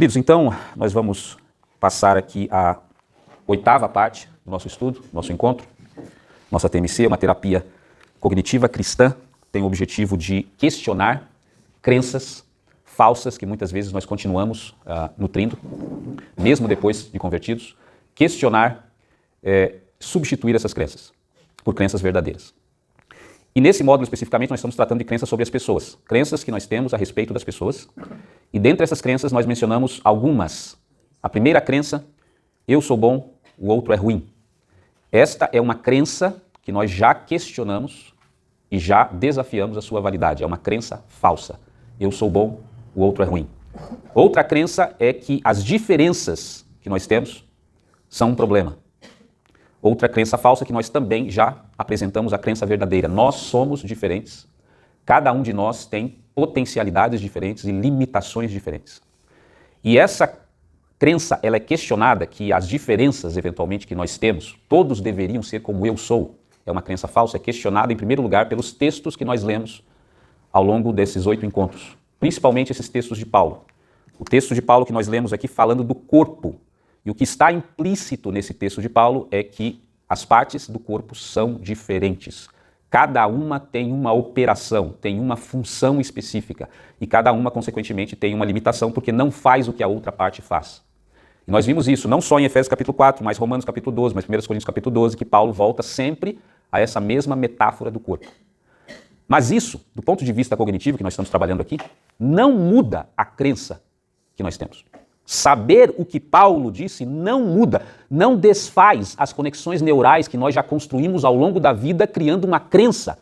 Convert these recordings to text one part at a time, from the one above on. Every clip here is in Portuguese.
Queridos, então nós vamos passar aqui a 8ª parte do nosso estudo, nosso encontro. Nossa TMC é uma terapia cognitiva cristã, tem o objetivo de questionar crenças falsas que muitas vezes nós continuamos nutrindo, mesmo depois de convertidos, questionar, substituir essas crenças por crenças verdadeiras. E nesse módulo especificamente nós estamos tratando de crenças sobre as pessoas, crenças que nós temos a respeito das pessoas, e dentre essas crenças nós mencionamos algumas. A primeira crença, eu sou bom, o outro é ruim. Esta é uma crença que nós já questionamos e já desafiamos a sua validade, é uma crença falsa. Eu sou bom, o outro é ruim. Outra crença é que as diferenças que nós temos são um problema. Outra crença falsa que nós também já apresentamos a crença verdadeira. Nós somos diferentes, cada um de nós tem potencialidades diferentes e limitações diferentes. E essa crença, ela é questionada, que as diferenças eventualmente que nós temos, todos deveriam ser como eu sou. É uma crença falsa, é questionada em primeiro lugar pelos textos que nós lemos ao longo desses 8 encontros. Principalmente esses textos de Paulo. O texto de Paulo que nós lemos aqui falando do corpo. E o que está implícito nesse texto de Paulo é que as partes do corpo são diferentes. Cada uma tem uma operação, tem uma função específica. E cada uma, consequentemente, tem uma limitação porque não faz o que a outra parte faz. E nós vimos isso não só em Efésios capítulo 4, mas Romanos capítulo 12, mas 1 Coríntios capítulo 12, que Paulo volta sempre a essa mesma metáfora do corpo. Mas isso, do ponto de vista cognitivo que nós estamos trabalhando aqui, não muda a crença que nós temos. Saber o que Paulo disse não muda, não desfaz as conexões neurais que nós já construímos ao longo da vida, criando uma crença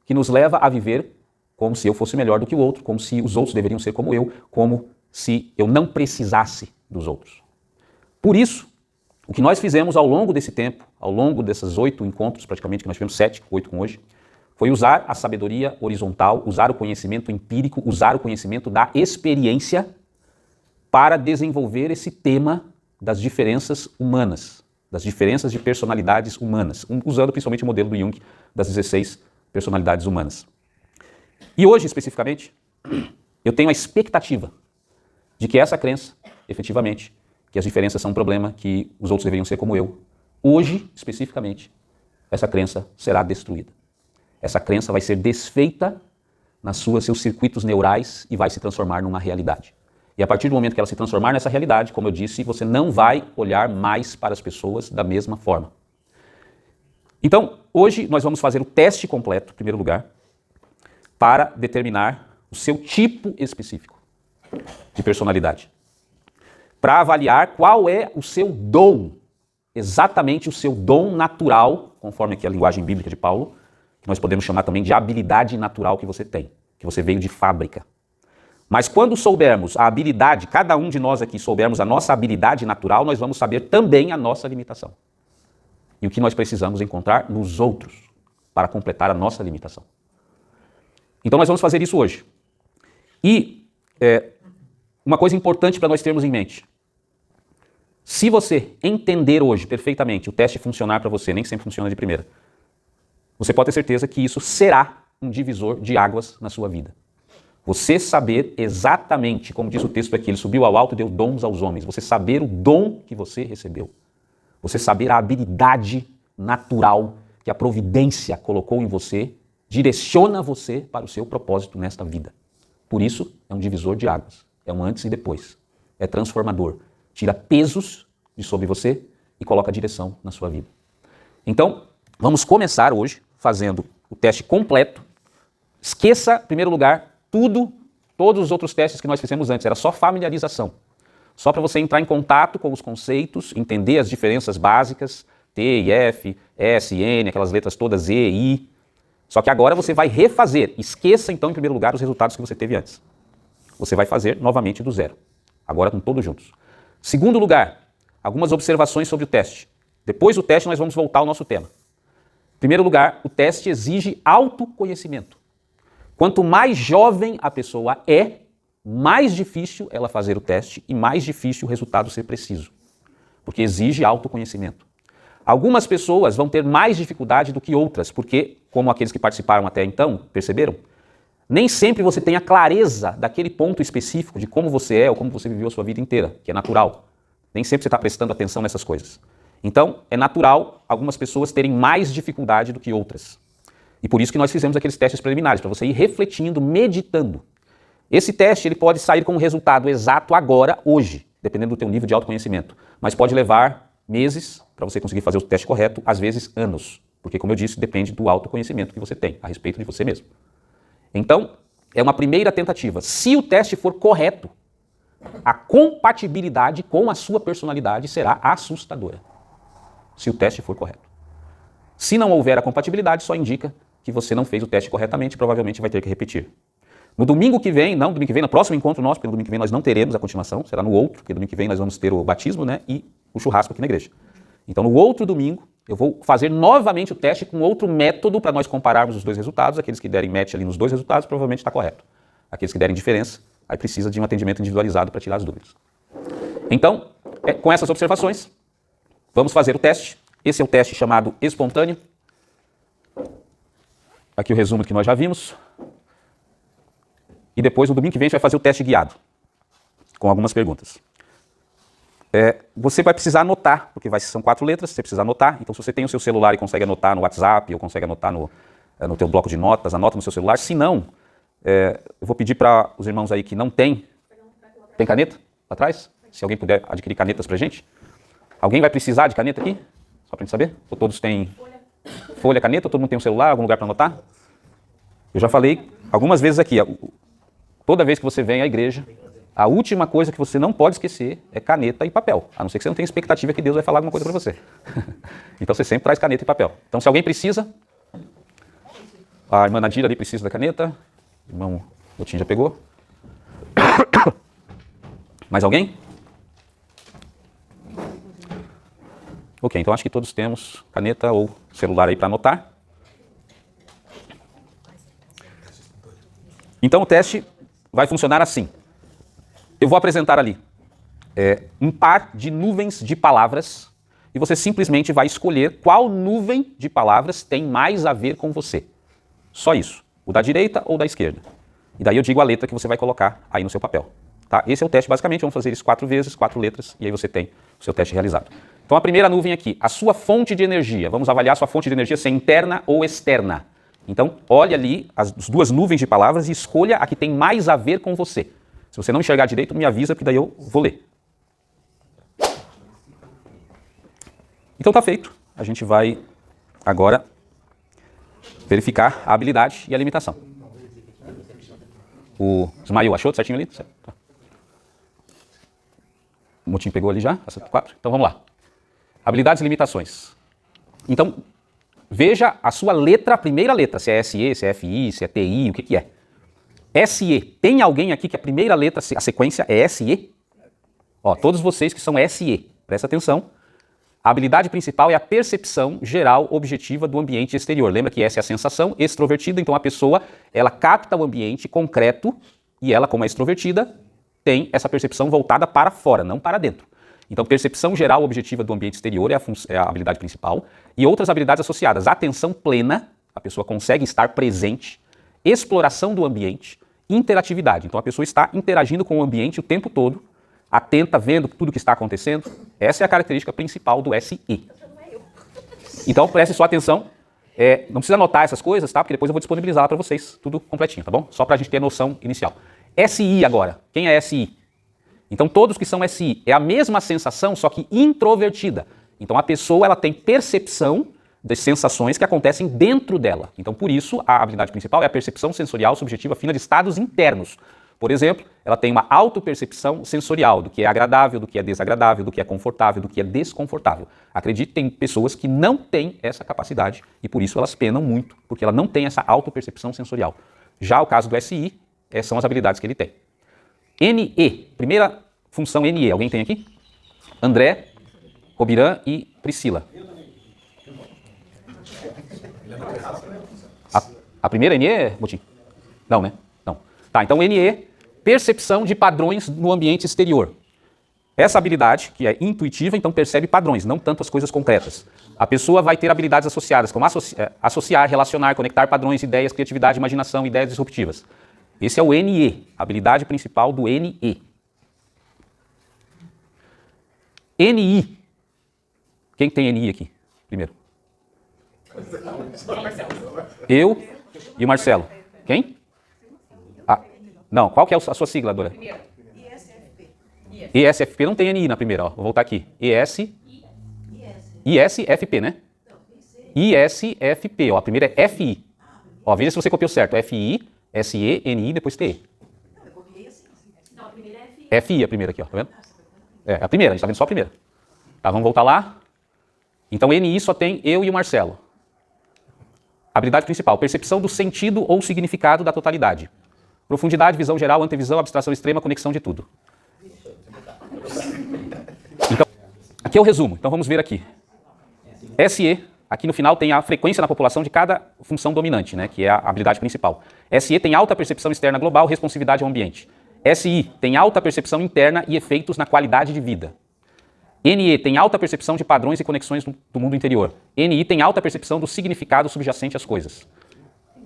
que nos leva a viver como se eu fosse melhor do que o outro, como se os outros deveriam ser como eu, como se eu não precisasse dos outros. Por isso, o que nós fizemos ao longo desse tempo, ao longo desses 8 encontros, praticamente, que nós tivemos 7, 8 com hoje, foi usar a sabedoria horizontal, usar o conhecimento empírico, usar o conhecimento da experiência para desenvolver esse tema das diferenças humanas, das diferenças de personalidades humanas, usando principalmente o modelo do Jung das 16 personalidades humanas. E hoje, especificamente, eu tenho a expectativa de que essa crença, efetivamente, que as diferenças são um problema, que os outros deveriam ser como eu, hoje, especificamente, essa crença será destruída. Essa crença vai ser desfeita seus circuitos neurais e vai se transformar numa realidade. E a partir do momento que ela se transformar nessa realidade, como eu disse, você não vai olhar mais para as pessoas da mesma forma. Então, hoje nós vamos fazer o teste completo, em primeiro lugar, para determinar o seu tipo específico de personalidade. Para avaliar qual é o seu dom, exatamente o seu dom natural, conforme aqui a linguagem bíblica de Paulo, que nós podemos chamar também de habilidade natural que você tem, que você veio de fábrica. Mas quando soubermos a habilidade, cada um de nós aqui soubermos a nossa habilidade natural, nós vamos saber também a nossa limitação. E o que nós precisamos encontrar nos outros para completar a nossa limitação. Então nós vamos fazer isso hoje. E uma coisa importante para nós termos em mente. Se você entender hoje perfeitamente, o teste funcionar para você, nem sempre funciona de primeira, você pode ter certeza que isso será um divisor de águas na sua vida. Você saber exatamente, como diz o texto aqui, ele subiu ao alto e deu dons aos homens. Você saber o dom que você recebeu. Você saber a habilidade natural que a providência colocou em você, direciona você para o seu propósito nesta vida. Por isso, é um divisor de águas. É um antes e depois. É transformador. Tira pesos de sobre você e coloca direção na sua vida. Então, vamos começar hoje fazendo o teste completo. Esqueça, em primeiro lugar, todos os outros testes que nós fizemos antes, era só familiarização. Só para você entrar em contato com os conceitos, entender as diferenças básicas, T e F, S e N, aquelas letras todas, E, I. Só que agora você vai refazer. Esqueça então, em primeiro lugar, os resultados que você teve antes. Você vai fazer novamente do zero. Agora com todos juntos. Segundo lugar, algumas observações sobre o teste. Depois do teste nós vamos voltar ao nosso tema. Em primeiro lugar, o teste exige autoconhecimento. Quanto mais jovem a pessoa é, mais difícil ela fazer o teste e mais difícil o resultado ser preciso. Porque exige autoconhecimento. Algumas pessoas vão ter mais dificuldade do que outras, porque, como aqueles que participaram até então, perceberam? Nem sempre você tem a clareza daquele ponto específico de como você é ou como você viveu a sua vida inteira, que é natural. Nem sempre você está prestando atenção nessas coisas. Então, é natural algumas pessoas terem mais dificuldade do que outras. E por isso que nós fizemos aqueles testes preliminares, para você ir refletindo, meditando. Esse teste ele pode sair com um resultado exato agora, hoje, dependendo do teu nível de autoconhecimento. Mas pode levar meses para você conseguir fazer o teste correto, às vezes anos. Porque, como eu disse, depende do autoconhecimento que você tem a respeito de você mesmo. Então, é uma primeira tentativa. Se o teste for correto, a compatibilidade com a sua personalidade será assustadora. Se o teste for correto. Se não houver a compatibilidade, só indica que você não fez o teste corretamente e provavelmente vai ter que repetir. No domingo que vem, no próximo encontro nosso, pelo domingo que vem nós não teremos a continuação, será no outro, porque domingo que vem nós vamos ter o batismo, né, e o churrasco aqui na igreja. Então no outro domingo eu vou fazer novamente o teste com outro método para nós compararmos os dois resultados. Aqueles que derem match ali nos dois resultados provavelmente está correto. Aqueles que derem diferença, aí precisa de um atendimento individualizado para tirar as dúvidas. Então, com essas observações, vamos fazer o teste. Esse é o teste chamado espontâneo. Aqui o resumo que nós já vimos. E depois, no domingo que vem, a gente vai fazer o teste guiado, com algumas perguntas. Você vai precisar anotar, porque são 4 letras, você precisa anotar. Então, se você tem o seu celular e consegue anotar no WhatsApp, ou consegue anotar no teu bloco de notas, anota no seu celular. Se não, eu vou pedir para os irmãos aí que não tem... Tem caneta lá atrás? Se alguém puder adquirir canetas para a gente. Alguém vai precisar de caneta aqui? Só para a gente saber? Ou todos têm folha, caneta? Ou todo mundo tem um celular, algum lugar para anotar? Eu já falei algumas vezes aqui, toda vez que você vem à igreja, a última coisa que você não pode esquecer é caneta e papel. A não ser que você não tenha expectativa que Deus vai falar alguma coisa para você. Então você sempre traz caneta e papel. Então se alguém precisa, a irmã Nadira ali precisa da caneta, o irmão Botim já pegou. Mais alguém? Ok, então acho que todos temos caneta ou celular aí para anotar. Então o teste vai funcionar assim. Eu vou apresentar ali um par de nuvens de palavras e você simplesmente vai escolher qual nuvem de palavras tem mais a ver com você. Só isso. O da direita ou da esquerda. E daí eu digo a letra que você vai colocar aí no seu papel. Tá? Esse é o teste, basicamente. Vamos fazer isso 4 vezes, 4 letras, e aí você tem o seu teste realizado. Então a primeira nuvem aqui, a sua fonte de energia. Vamos avaliar a sua fonte de energia, se é interna ou externa. Então, olhe ali as 2 nuvens de palavras e escolha a que tem mais a ver com você. Se você não enxergar direito, me avisa, porque daí eu vou ler. Então tá feito. A gente vai agora verificar a habilidade e a limitação. O Ismael achou certinho ali? Certo. Tá. O Motim pegou ali já, a 4. Então vamos lá. Habilidades e limitações. Então, veja a sua letra, a primeira letra, se é SE, se é FI, se é TI, o que é. SE. Tem alguém aqui que a primeira letra, a sequência é SE? Ó, todos vocês que são SE, presta atenção. A habilidade principal é a percepção geral objetiva do ambiente exterior. Lembra que essa é a sensação extrovertida, então a pessoa, ela capta o ambiente concreto e ela, como é extrovertida, tem essa percepção voltada para fora, não para dentro. Então, percepção geral objetiva do ambiente exterior é a habilidade principal. E outras habilidades associadas, atenção plena, a pessoa consegue estar presente, exploração do ambiente, interatividade. Então, a pessoa está interagindo com o ambiente o tempo todo, atenta, vendo tudo o que está acontecendo. Essa é a característica principal do SE. Então, preste sua atenção. Não precisa anotar essas coisas, tá? Porque depois eu vou disponibilizar para vocês, tudo completinho, tá bom? Só para a gente ter a noção inicial. SI agora. Quem é SI? Então, todos que são SI, é a mesma sensação, só que introvertida. Então, a pessoa ela tem percepção das sensações que acontecem dentro dela. Então, por isso, a habilidade principal é a percepção sensorial subjetiva fina de estados internos. Por exemplo, ela tem uma autopercepção sensorial do que é agradável, do que é desagradável, do que é confortável, do que é desconfortável. Acredite, tem pessoas que não têm essa capacidade e por isso elas penam muito, porque ela não tem essa autopercepção sensorial. Já o caso do SI, são as habilidades que ele tem. NE, primeira função NE, alguém tem aqui? André, Robiran e Priscila. A primeira NE, Botim? Não, né? Não. Tá, então NE, percepção de padrões no ambiente exterior. Essa habilidade, que é intuitiva, então percebe padrões, não tanto as coisas concretas. A pessoa vai ter habilidades associadas, como associar, relacionar, conectar padrões, ideias, criatividade, imaginação, ideias disruptivas. Esse é o NE, a habilidade principal do NE. NI. Quem tem NI aqui? Primeiro. Eu e o Marcelo. Quem? Não, qual que é a sua sigla, Dora? ESFP não tem NI na primeira, ó. Vou voltar aqui. ISFP, né? ISFP, ó. A primeira é FI. Ó, veja se você copiou certo. FI, SE, NI, depois TE. FI a primeira aqui, ó. Tá vendo? É a primeira, a gente tá vendo só a primeira. Tá, vamos voltar lá. Então, NI só tem eu e o Marcelo. Habilidade principal, percepção do sentido ou significado da totalidade. Profundidade, visão geral, antevisão, abstração extrema, conexão de tudo. Então, aqui é o resumo. Então, vamos ver aqui. SE, aqui no final tem a frequência na população de cada função dominante, né, que é a habilidade principal. SE tem alta percepção externa global, responsividade ao ambiente. SI tem alta percepção interna e efeitos na qualidade de vida. NE tem alta percepção de padrões e conexões do mundo interior. NI tem alta percepção do significado subjacente às coisas.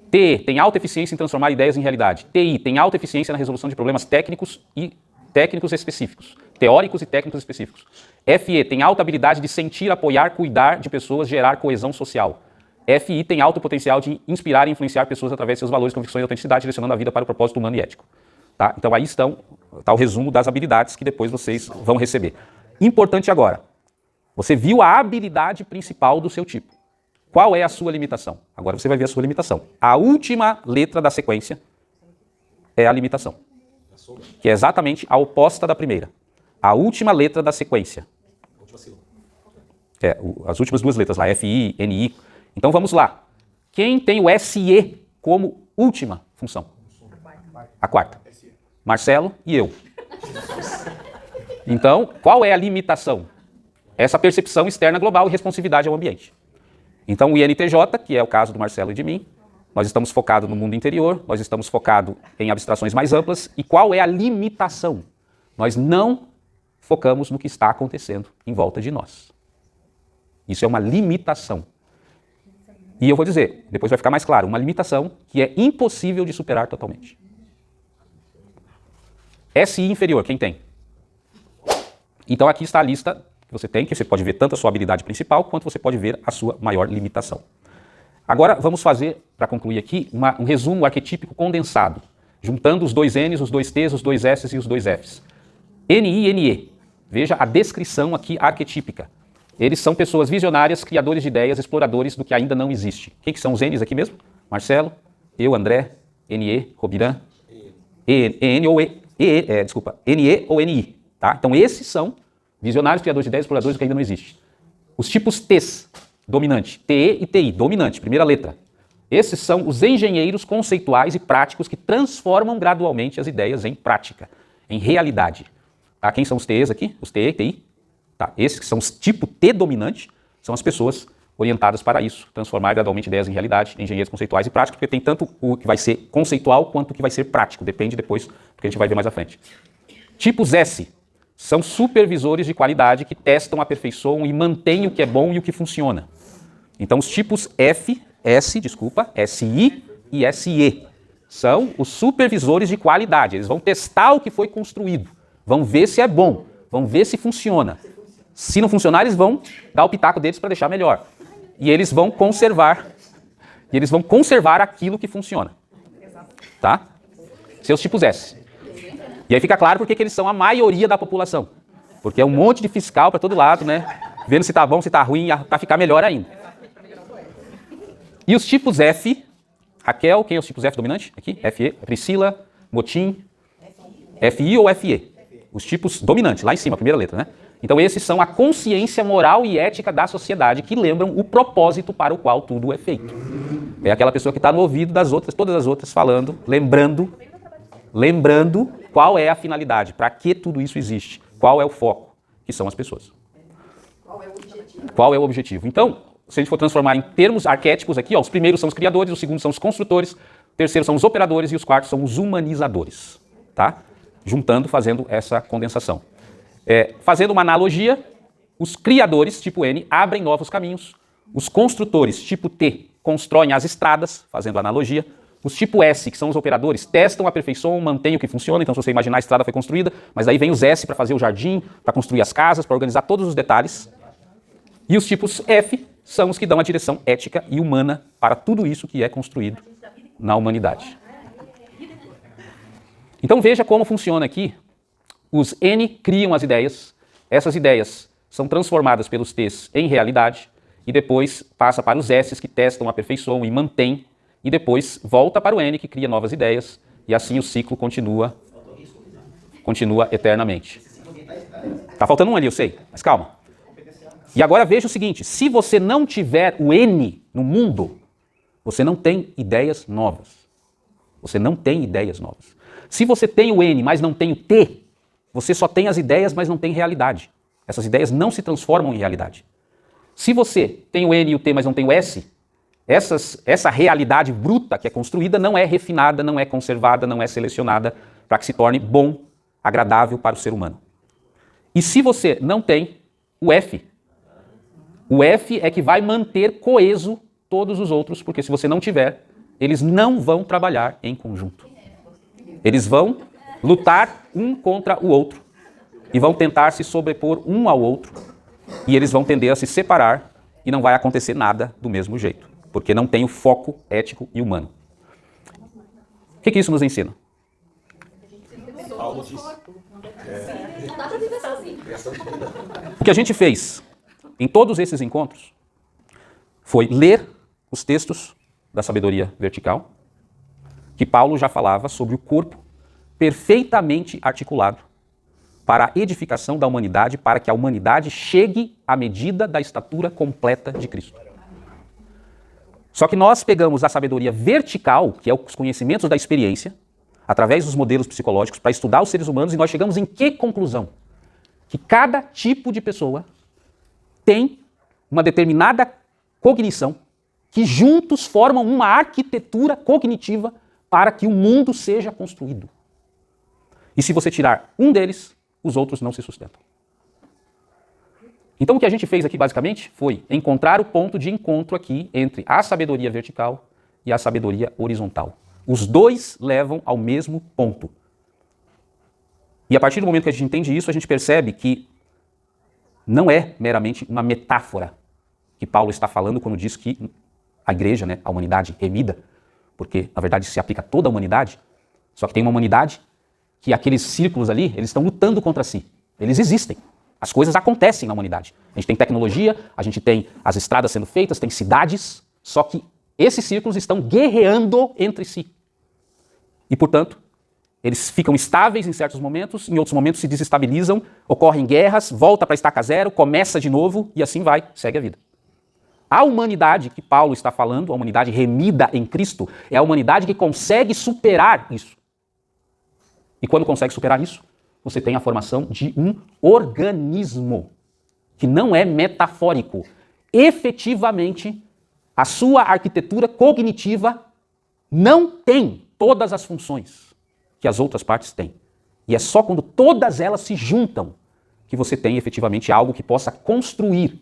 TE tem alta eficiência em transformar ideias em realidade. TI tem alta eficiência na resolução de problemas técnicos e técnicos específicos. Teóricos e técnicos específicos. FE tem alta habilidade de sentir, apoiar, cuidar de pessoas, gerar coesão social. FI tem alto potencial de inspirar e influenciar pessoas através de seus valores, convicções e autenticidade, direcionando a vida para o propósito humano e ético. Tá? Então aí está o resumo das habilidades que depois vocês vão receber. Importante agora, você viu a habilidade principal do seu tipo. Qual é a sua limitação? Agora você vai ver a sua limitação. A última letra da sequência é a limitação, que é exatamente a oposta da primeira. A última letra da sequência. As últimas duas letras lá, FI, NI. Então vamos lá. Quem tem o SE como última função? A quarta. Marcelo e eu. Então, qual é a limitação? Essa percepção externa global e responsividade ao ambiente. Então, o INTJ, que é o caso do Marcelo e de mim, nós estamos focados no mundo interior, nós estamos focados em abstrações mais amplas. E qual é a limitação? Nós não focamos no que está acontecendo em volta de nós. Isso é uma limitação. E eu vou dizer, depois vai ficar mais claro, uma limitação que é impossível de superar totalmente. SI inferior, quem tem? Então aqui está a lista que você tem, que você pode ver tanto a sua habilidade principal, quanto você pode ver a sua maior limitação. Agora vamos fazer, para concluir aqui, um resumo arquetípico condensado, juntando os dois N's, os dois T's, os dois S's e os dois F's. NI e NE. Veja a descrição aqui arquetípica. Eles são pessoas visionárias, criadores de ideias, exploradores do que ainda não existe. Quem que são os N's aqui mesmo? Marcelo, eu, André, NE, Robiran, NE ou NI. Tá? Então esses são visionários, criadores de ideias, exploradores do que ainda não existe. Os tipos T's, dominante, TE e TI, dominante, primeira letra. Esses são os engenheiros conceituais e práticos que transformam gradualmente as ideias em prática, em realidade. Tá? Quem são os TEs aqui? Os TE e TI? Tá? Esses que são os tipo T dominante, são as pessoas orientadas para isso, transformar gradualmente ideias em realidade, engenheiros conceituais e práticos, porque tem tanto o que vai ser conceitual quanto o que vai ser prático, depende depois do que a gente vai ver mais à frente. Tipos S são supervisores de qualidade que testam, aperfeiçoam e mantêm o que é bom e o que funciona. Então os tipos SI e SE são os supervisores de qualidade, eles vão testar o que foi construído, vão ver se é bom, vão ver se funciona. Se não funcionar, eles vão dar o pitaco deles para deixar melhor. E eles vão conservar aquilo que funciona. Tá? Seus tipos S. E aí fica claro porque que eles são a maioria da população. Porque é um monte de fiscal para todo lado, né? Vendo se tá bom, se tá ruim, para ficar melhor ainda. E os tipos F, Raquel, quem é os tipos F dominante? Aqui, FE, Priscila, Motim, FI ou FE? Os tipos dominantes, lá em cima, a primeira letra, né? Então esses são a consciência moral e ética da sociedade que lembram o propósito para o qual tudo é feito. É aquela pessoa que está no ouvido das outras, todas as outras falando, lembrando qual é a finalidade, para que tudo isso existe, qual é o foco, que são as pessoas. Qual é o objetivo? Então, se a gente for transformar em termos arquétipos aqui, ó, os primeiros são os criadores, os segundos são os construtores, o terceiro são os operadores e os quartos são os humanizadores. Tá? Juntando, fazendo essa condensação. Fazendo uma analogia, os criadores, tipo N, abrem novos caminhos. Os construtores, tipo T, constroem as estradas, fazendo analogia. Os tipo S, que são os operadores, testam, aperfeiçoam, mantêm o que funciona. Então, se você imaginar, a estrada foi construída, mas daí vem os S para fazer o jardim, para construir as casas, para organizar todos os detalhes. E os tipos F são os que dão a direção ética e humana para tudo isso que é construído na humanidade. Então, veja como funciona aqui. Os N criam as ideias, essas ideias são transformadas pelos T's em realidade, e depois passa para os S's que testam, aperfeiçoam e mantêm, e depois volta para o N que cria novas ideias, e assim o ciclo continua eternamente. Tá faltando um ali, eu sei, mas calma. E agora veja o seguinte, se você não tiver o N no mundo, você não tem ideias novas. Você não tem ideias novas. Se você tem o N, mas não tem o T, você só tem as ideias, mas não tem realidade. Essas ideias não se transformam em realidade. Se você tem o N e o T, mas não tem o S, essa realidade bruta que é construída não é refinada, não é conservada, não é selecionada para que se torne bom, agradável para o ser humano. E se você não tem o F é que vai manter coeso todos os outros, porque se você não tiver, eles não vão trabalhar em conjunto. Eles vão lutar um contra o outro e vão tentar se sobrepor um ao outro e eles vão tender a se separar e não vai acontecer nada do mesmo jeito, porque não tem o foco ético e humano. O que isso nos ensina? O que a gente fez em todos esses encontros foi ler os textos da sabedoria vertical, que Paulo já falava sobre o corpo perfeitamente articulado para a edificação da humanidade, para que a humanidade chegue à medida da estatura completa de Cristo. Só que nós pegamos a sabedoria vertical, que é os conhecimentos da experiência, através dos modelos psicológicos, para estudar os seres humanos, e nós chegamos em que conclusão? Que cada tipo de pessoa tem uma determinada cognição que juntos formam uma arquitetura cognitiva para que o mundo seja construído. E se você tirar um deles, os outros não se sustentam. Então o que a gente fez aqui basicamente foi encontrar o ponto de encontro aqui entre a sabedoria vertical e a sabedoria horizontal. Os dois levam ao mesmo ponto. E a partir do momento que a gente entende isso, a gente percebe que não é meramente uma metáfora que Paulo está falando quando diz que a igreja, a humanidade remida, porque na verdade se aplica a toda a humanidade, só que tem uma humanidade que aqueles círculos ali, eles estão lutando contra si. Eles existem. As coisas acontecem na humanidade. A gente tem tecnologia, a gente tem as estradas sendo feitas, tem cidades, só que esses círculos estão guerreando entre si. E, portanto, eles ficam estáveis em certos momentos, em outros momentos se desestabilizam, ocorrem guerras, volta para a estaca zero, começa de novo e assim vai, segue a vida. A humanidade que Paulo está falando, a humanidade remida em Cristo, é a humanidade que consegue superar isso. E quando consegue superar isso, você tem a formação de um organismo, que não é metafórico. Efetivamente, a sua arquitetura cognitiva não tem todas as funções que as outras partes têm. E é só quando todas elas se juntam que você tem efetivamente algo que possa construir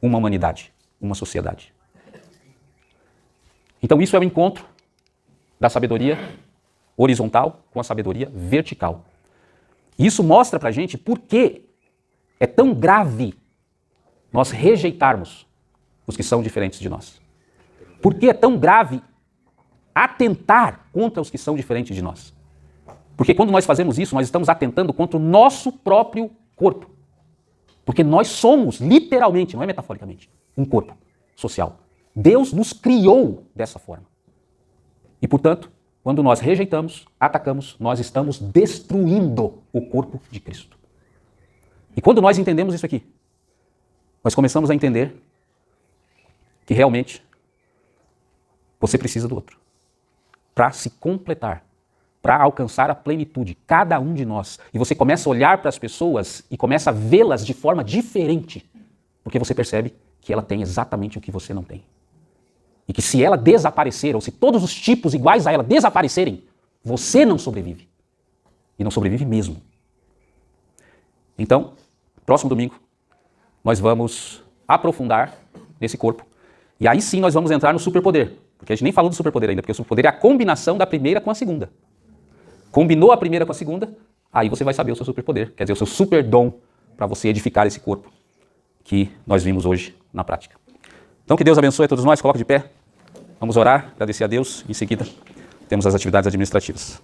uma humanidade, uma sociedade. Então isso é o encontro da sabedoria horizontal com a sabedoria vertical. Isso mostra pra gente por que é tão grave nós rejeitarmos os que são diferentes de nós. Por que é tão grave atentar contra os que são diferentes de nós? Porque quando nós fazemos isso, nós estamos atentando contra o nosso próprio corpo. Porque nós somos, literalmente, não é metaforicamente, um corpo social. Deus nos criou dessa forma. E, portanto, quando nós rejeitamos, atacamos, nós estamos destruindo o corpo de Cristo. E quando nós entendemos isso aqui, nós começamos a entender que realmente você precisa do outro para se completar, para alcançar a plenitude, cada um de nós. E você começa a olhar para as pessoas e começa a vê-las de forma diferente, porque você percebe que ela tem exatamente o que você não tem. E que se ela desaparecer, ou se todos os tipos iguais a ela desaparecerem, você não sobrevive. E não sobrevive mesmo. Então, próximo domingo, nós vamos aprofundar nesse corpo. E aí sim nós vamos entrar no superpoder. Porque a gente nem falou do superpoder ainda, porque o superpoder é a combinação da primeira com a segunda. Combinou a primeira com a segunda, aí você vai saber o seu superpoder. Quer dizer, o seu super dom para você edificar esse corpo que nós vimos hoje na prática. Então que Deus abençoe a todos nós, coloque de pé. Vamos orar, agradecer a Deus. Em seguida, temos as atividades administrativas.